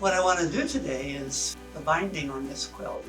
What I want to do today is the binding on this quilt.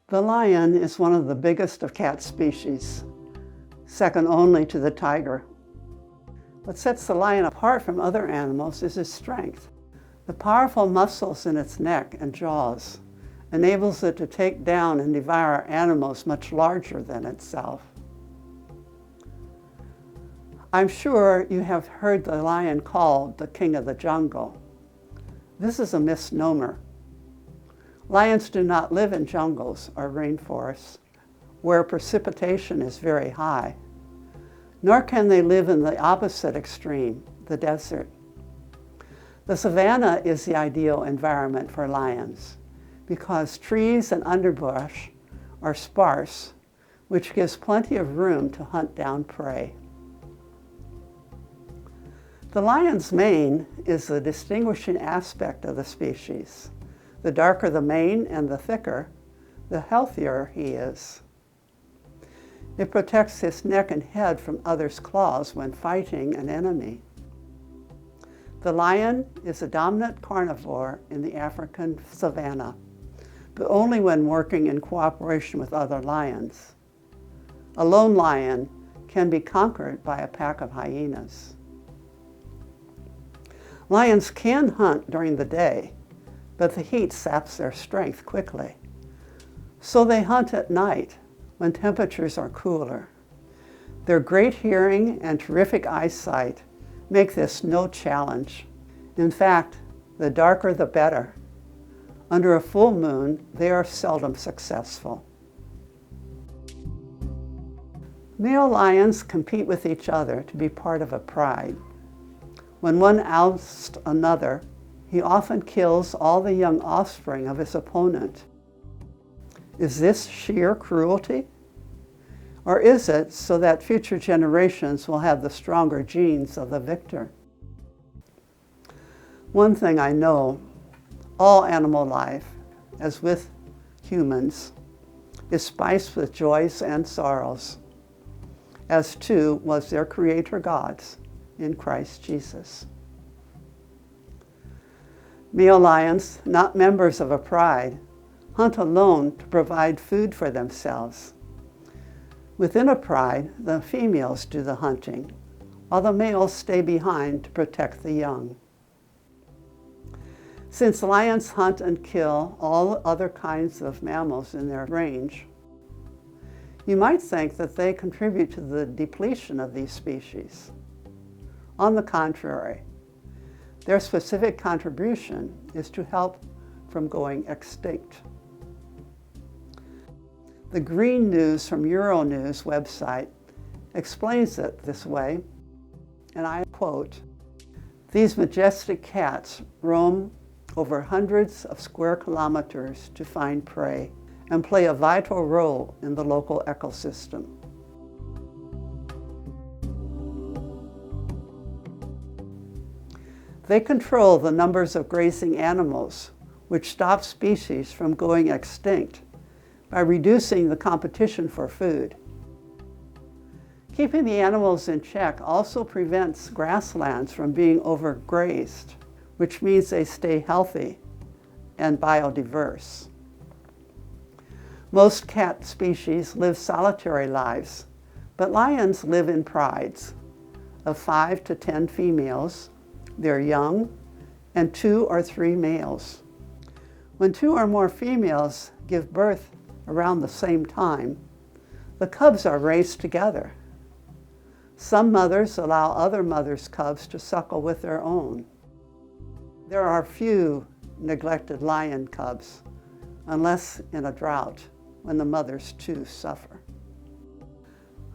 The lion is one of the biggest of cat species, second only to the tiger. What sets the lion apart from other animals is its strength. The powerful muscles in its neck and jaws enables it to take down and devour animals much larger than itself. I'm sure you have heard the lion called the king of the jungle. This is a misnomer. Lions do not live in jungles or rainforests where precipitation is very high, nor can they live in the opposite extreme, the desert. The savanna is the ideal environment for lions because trees and underbrush are sparse, which gives plenty of room to hunt down prey. The lion's mane is the distinguishing aspect of the species. The darker the mane and the thicker, the healthier he is. It protects his neck and head from others' claws when fighting an enemy. The lion is a dominant carnivore in the African savanna, but only when working in cooperation with other lions. A lone lion can be conquered by a pack of hyenas. Lions can hunt during the day, but the heat saps their strength quickly. So they hunt at night when temperatures are cooler. Their great hearing and terrific eyesight make this no challenge. In fact, the darker the better. Under a full moon, they are seldom successful. Male lions compete with each other to be part of a pride. When one ousts another, he often kills all the young offspring of his opponent. Is this sheer cruelty? Or is it so that future generations will have the stronger genes of the victor? One thing I know, all animal life, as with humans, is spiced with joys and sorrows, as too was their Creator God's in Christ Jesus. Male lions, not members of a pride, hunt alone to provide food for themselves. Within a pride, the females do the hunting, while the males stay behind to protect the young. Since lions hunt and kill all other kinds of mammals in their range, you might think that they contribute to the depletion of these species. On the contrary, their specific contribution is to help from going extinct. The Green News from Euronews website explains it this way, and I quote, "These majestic cats roam over hundreds of square kilometers to find prey and play a vital role in the local ecosystem. They control the numbers of grazing animals, which stop species from going extinct by reducing the competition for food. Keeping the animals in check also prevents grasslands from being overgrazed, which means they stay healthy and biodiverse. Most cat species live solitary lives, but lions live in prides of 5 to 10 females, their young, and 2 or 3 males. When 2 or more females give birth around the same time, the cubs are raised together. Some mothers allow other mothers' cubs to suckle with their own. There are few neglected lion cubs, unless in a drought, when the mothers too suffer.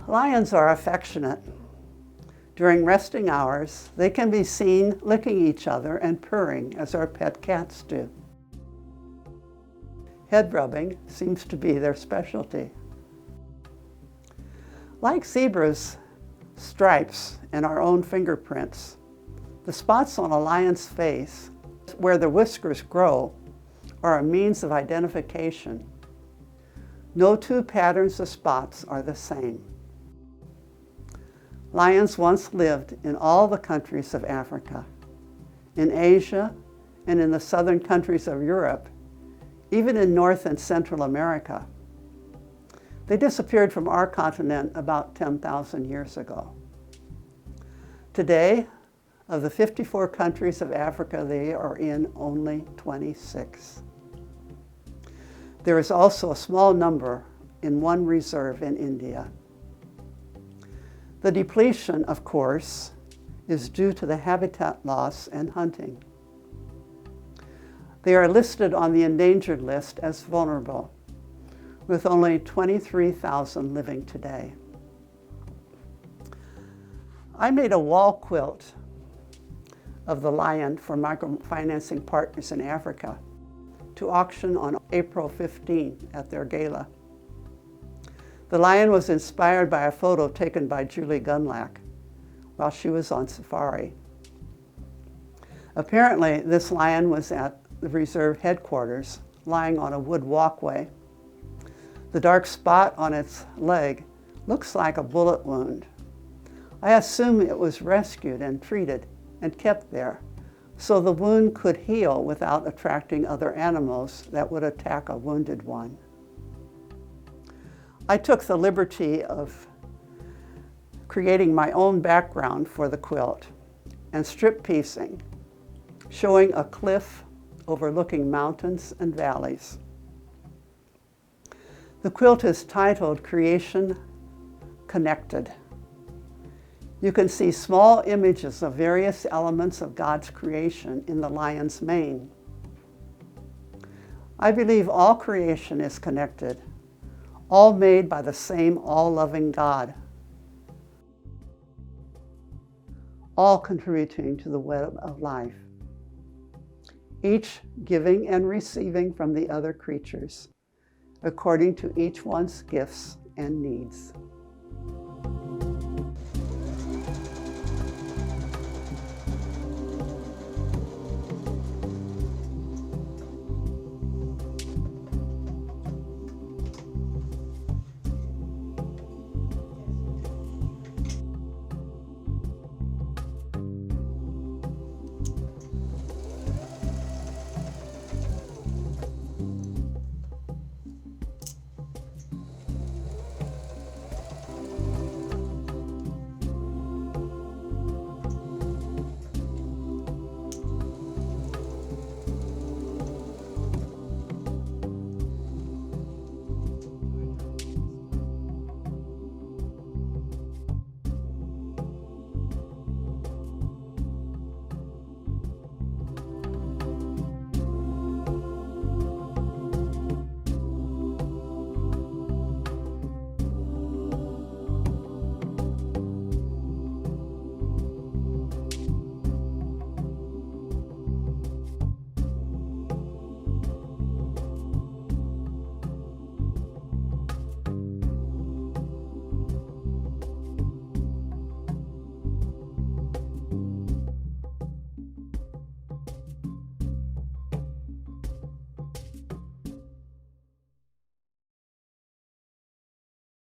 Lions are affectionate. During resting hours, they can be seen licking each other and purring as our pet cats do. Head rubbing seems to be their specialty. Like zebras' stripes and our own fingerprints, the spots on a lion's face, where the whiskers grow, are a means of identification. No two patterns of spots are the same. Lions once lived in all the countries of Africa, in Asia, and in the southern countries of Europe, even in North and Central America. They disappeared from our continent about 10,000 years ago. Today, of the 54 countries of Africa, they are in only 26. There is also a small number in one reserve in India. The depletion, of course, is due to the habitat loss and hunting. They are listed on the endangered list as vulnerable, with only 23,000 living today. I made a wall quilt of the lion for microfinancing partners in Africa to auction on April 15 at their gala. The lion was inspired by a photo taken by Julie Gunlack while she was on safari. Apparently, this lion was at the reserve headquarters, lying on a wood walkway. The dark spot on its leg looks like a bullet wound. I assume it was rescued and treated and kept there, so the wound could heal without attracting other animals that would attack a wounded one. I took the liberty of creating my own background for the quilt and strip piecing, showing a cliff overlooking mountains and valleys. The quilt is titled Creation Connected. You can see small images of various elements of God's creation in the lion's mane. I believe all creation is connected, all made by the same all-loving God, all contributing to the web of life, each giving and receiving from the other creatures, according to each one's gifts and needs.